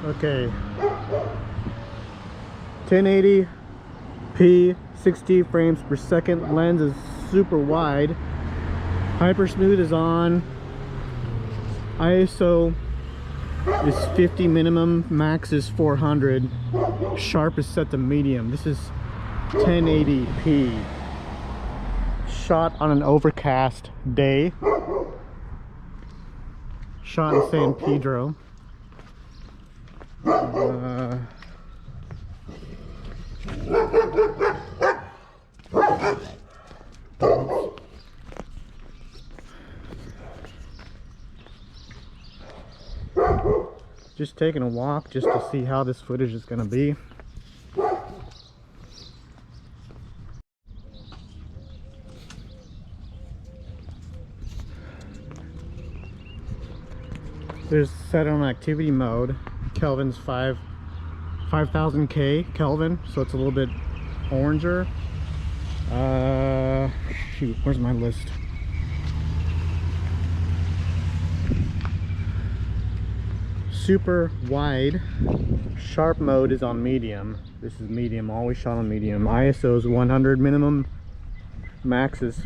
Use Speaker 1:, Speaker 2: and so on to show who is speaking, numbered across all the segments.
Speaker 1: Okay. 1080p, 60 frames per second. Lens is super wide. Hyper smooth is on. ISO is 50 minimum. Max is 400. Sharp is set to medium. This is 1080p. Shot on an overcast day. Shot in San Pedro. Just taking a walk just to see how this footage is going to be. There's set on activity mode. Kelvin's 5000K Kelvin, so it's a little bit oranger. Shoot, where's my list? Super wide. Sharp mode is on medium. This is medium, always shot on medium. ISO is 100 minimum. Max is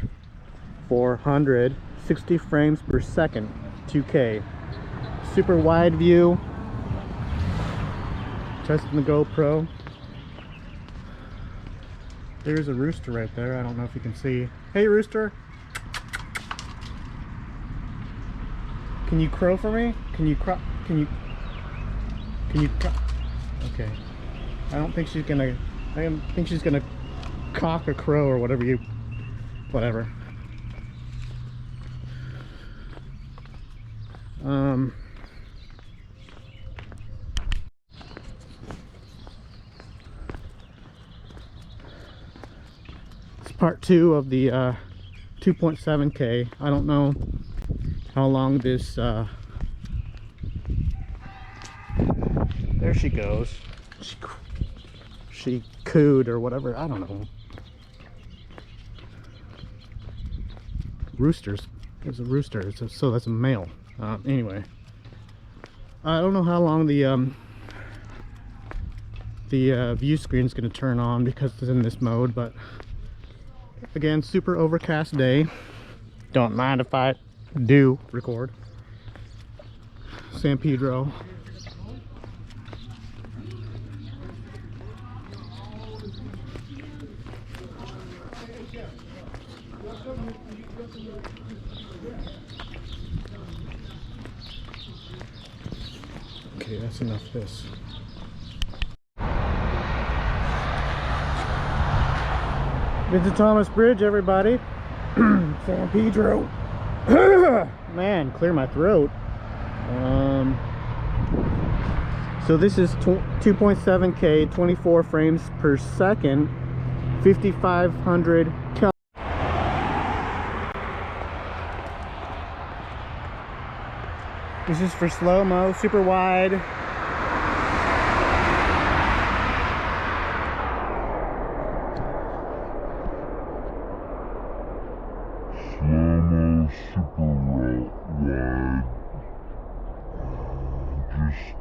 Speaker 1: 400. 60 frames per second. 2K. Super wide view. Testing the GoPro. There's a rooster right there. I don't know if you can see. Hey rooster, can you crow for me? Can you crow? Okay. I don't think she's gonna. I think she's gonna cock a crow or whatever you. Whatever. It's part 2 of the 2.7K. I don't know how long this. There she goes. She cooed or whatever. I don't know. Roosters. There's a rooster. So that's a male. Anyway, I don't know how long the view screen is going to turn on because it's in this mode, but again, super overcast day. Don't mind if I do record. San Pedro. Okay, that's enough of this. Vincent Thomas Bridge, everybody. San Pedro. Man, clear my throat. So this is 2.7K, 24 frames per second, 5500 Kelvin. This is for slow-mo, super wide.
Speaker 2: Slow-mo, super wide. Just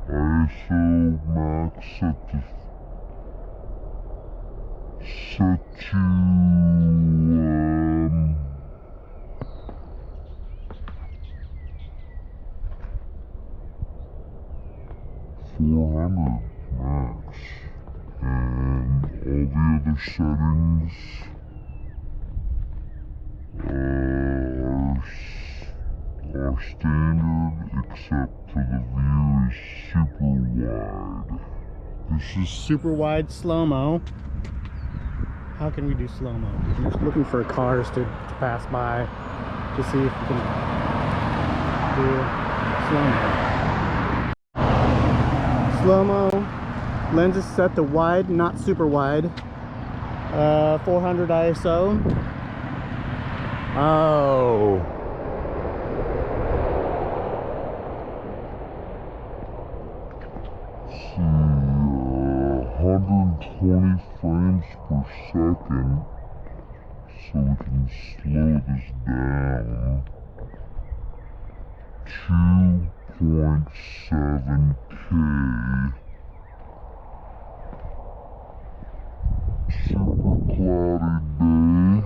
Speaker 2: ISO max set to 400 max, and all the other settings are standard, except for the view is super wide.
Speaker 1: This is super wide slow-mo. How can we do slow-mo? I'm just looking for cars to pass by to see if we can do slow-mo. Slow-mo. Lens is set to wide, not super wide. 400 ISO. Oh.
Speaker 2: See, 120 frames per second, so we can slow this down to Super cloudy day.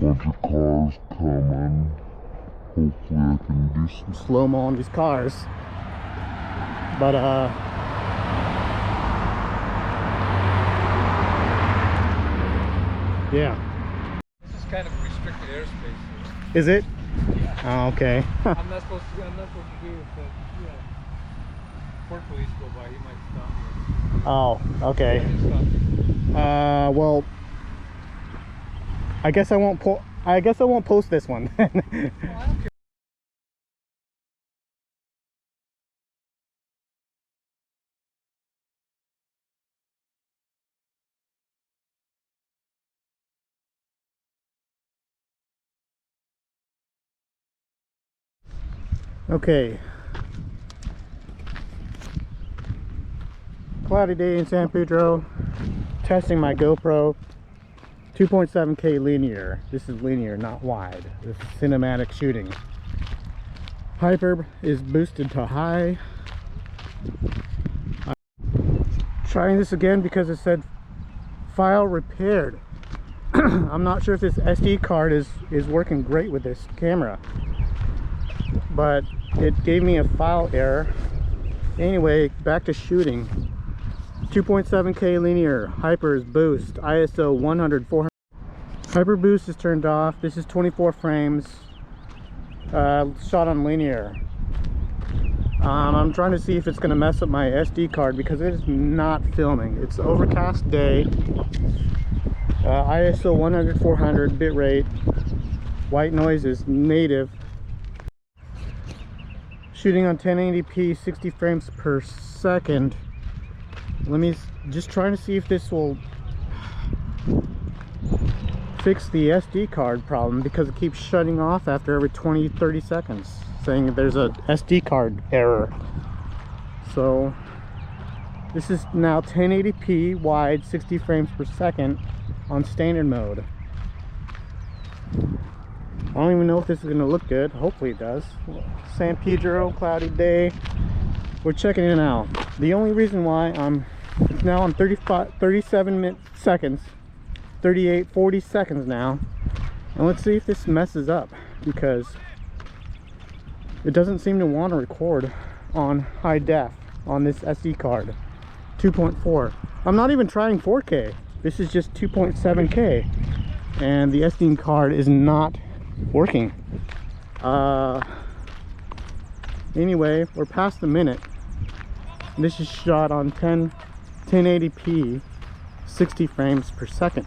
Speaker 2: Bunch of cars coming. Hopefully I can do some
Speaker 1: slow-mo on these cars. But yeah.
Speaker 3: This is kind of a restricted airspace.
Speaker 1: Is it?
Speaker 3: Yeah.
Speaker 1: Oh, okay.
Speaker 3: I'm not supposed to do it, but yeah. Port police go by, he might stop me.
Speaker 1: Oh, okay.
Speaker 3: Yeah, stop me.
Speaker 1: Well, I guess I won't post this one.
Speaker 3: Well, I don't care.
Speaker 1: Okay. Cloudy day in San Pedro. Testing my GoPro. 2.7K linear. This is linear, not wide. This is cinematic shooting. Hyper is boosted to high. I'm trying this again because it said file repaired. I'm not sure if this SD card is working great with this camera, but it gave me a file error. Anyway, back to shooting. 2.7K linear, hyper is boost, ISO 100, 400. Hyper boost is turned off. This is 24 frames, shot on linear. I'm trying to see if it's going to mess up my SD card because it is not filming. It's overcast day. ISO 100, 400 bitrate. White noise is native. Shooting on 1080p, 60 frames per second. Let me just try to see if this will fix the SD card problem, because it keeps shutting off after every 20-30 seconds saying there's a SD card error. So this is now 1080p wide, 60 frames per second on standard mode. I don't even know if this is going to look good. Hopefully it does. San Pedro, cloudy day. We're checking it out. The only reason why it's now on 37 seconds, 38, 40 seconds now. And let's see if this messes up, because it doesn't seem to want to record on high def on this SD card. 2.4. I'm not even trying 4K. This is just 2.7K. And the SD card is not working. Anyway, we're past the minute. This is shot on 1080p, 60 frames per second.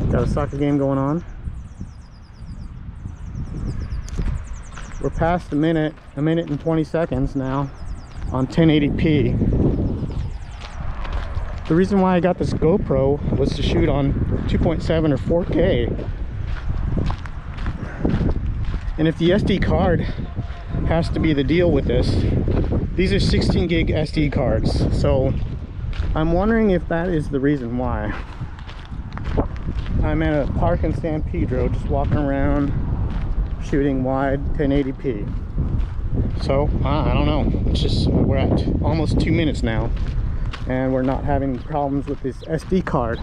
Speaker 1: Got a soccer game going on. We're past a minute and 20 seconds now on 1080p. The reason why I got this GoPro was to shoot on 2.7 or 4K. And if the SD card has to be the deal with this, these are 16 gig SD cards. So I'm wondering if that is the reason why. I'm at a park in San Pedro, just walking around, shooting wide 1080p. So I don't know. It's just, we're at almost 2 minutes now, and we're not having problems with this SD card.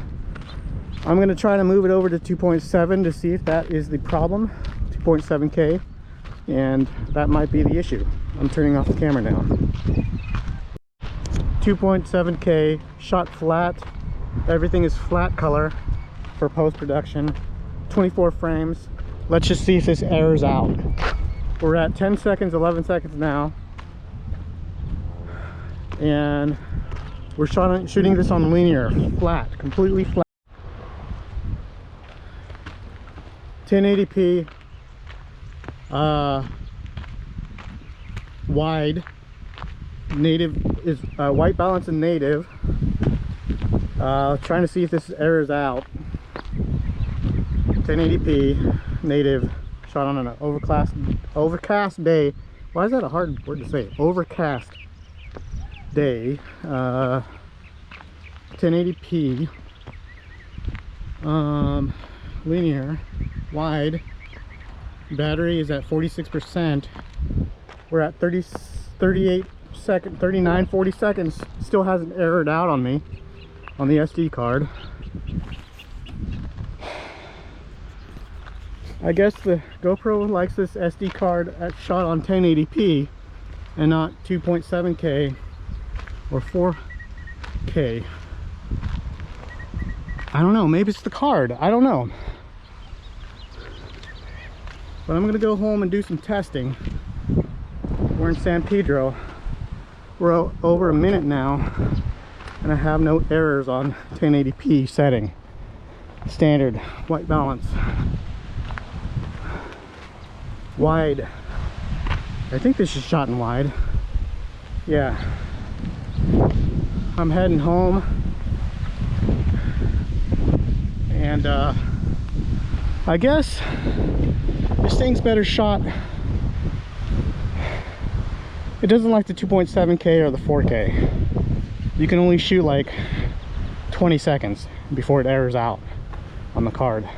Speaker 1: I'm going to try to move it over to 2.7 to see if that is the problem. 2.7K, and that might be the issue. I'm turning off the camera now. 2.7K, shot flat. Everything is flat color for post-production. 24 frames. Let's just see if this errors out. We're at 10 seconds, 11 seconds now, and we're shooting this on linear, flat, completely flat. 1080p, wide, native is white balance and native. Trying to see if this errors out. 1080p, native, shot on an overcast day. Why is that a hard word to say? Overcast day. 1080p, linear, wide. Battery is at 46%. We're at 39, 40 seconds. Still hasn't errored out on me on the SD card. I guess the GoPro likes this SD card shot on 1080p and not 2.7K or 4K. I don't know, maybe it's the card, I don't know. But I'm gonna go home and do some testing. We're in San Pedro. We're over a minute now and I have no errors on 1080p setting. Standard, white balance. Wide. I think this is shot in wide. Yeah. I'm heading home. And I guess this thing's better shot. It doesn't like the 2.7K or the 4K. You can only shoot like 20 seconds before it errors out on the card.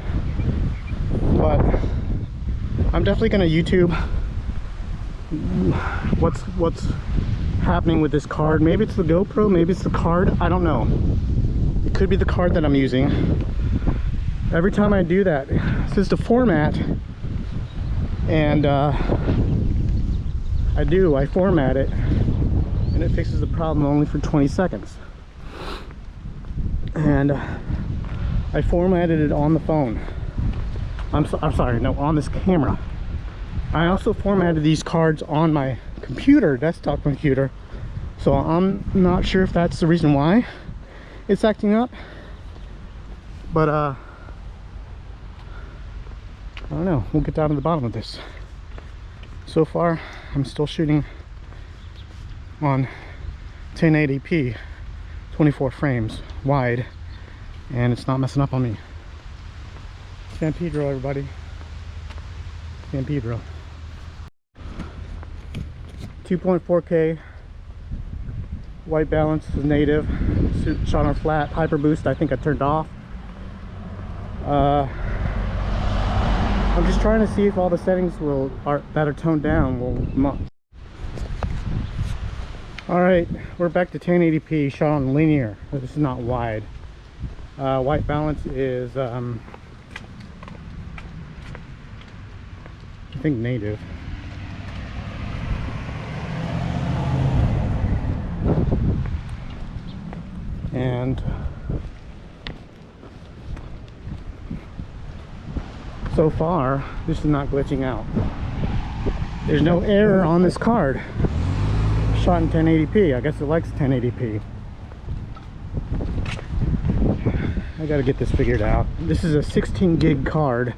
Speaker 1: But I'm definitely gonna YouTube what's happening with this card. Maybe it's the GoPro, maybe it's the card, I don't know. It could be the card that I'm using. Every time I do that, it says to format, and I format it, and it fixes the problem only for 20 seconds. And I formatted it on the phone. I'm sorry, no, on this camera. I also formatted these cards on my computer, desktop computer. So I'm not sure if that's the reason why it's acting up. But I don't know, we'll get down to the bottom of this. So far, I'm still shooting on 1080p, 24 frames wide, and it's not messing up on me. San Pedro, everybody. San Pedro. 2.4K. White balance is native. Shot on flat. Hyper boost, I think I turned off. I'm just trying to see if all the settings that are toned down will. All right, we're back to 1080p. Shot on linear. This is not wide. White balance is I think native. And so far, this is not glitching out. There's no error on this card. Shot in 1080p. I guess it likes 1080p. I gotta get this figured out. This is a 16 gig card.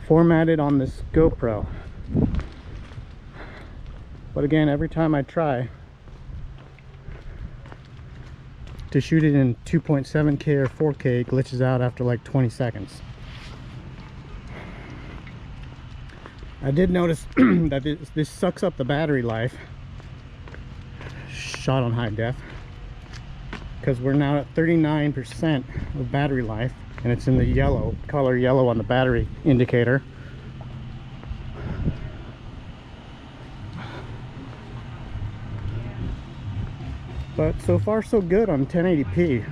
Speaker 1: Formatted on this GoPro. But again, every time I try to shoot it in 2.7K or 4K, it glitches out after like 20 seconds. I did notice that this sucks up the battery life. Shot on high def. Because we're now at 39% of battery life, and it's in the yellow, color yellow on the battery indicator. But so far so good on 1080p.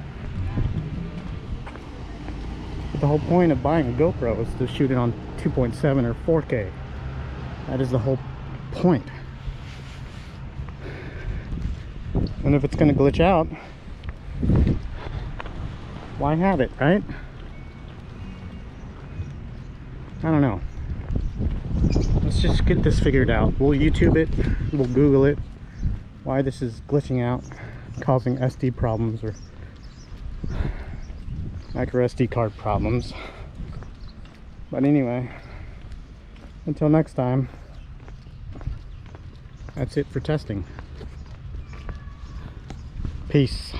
Speaker 1: But the whole point of buying a GoPro is to shoot it on 2.7 or 4K. That is the whole point. And if it's going to glitch out, why have it, right? I don't know. Let's just get this figured out. We'll YouTube it, we'll Google it, why this is glitching out, causing SD problems or micro SD card problems. But anyway, until next time, that's it for testing. Peace.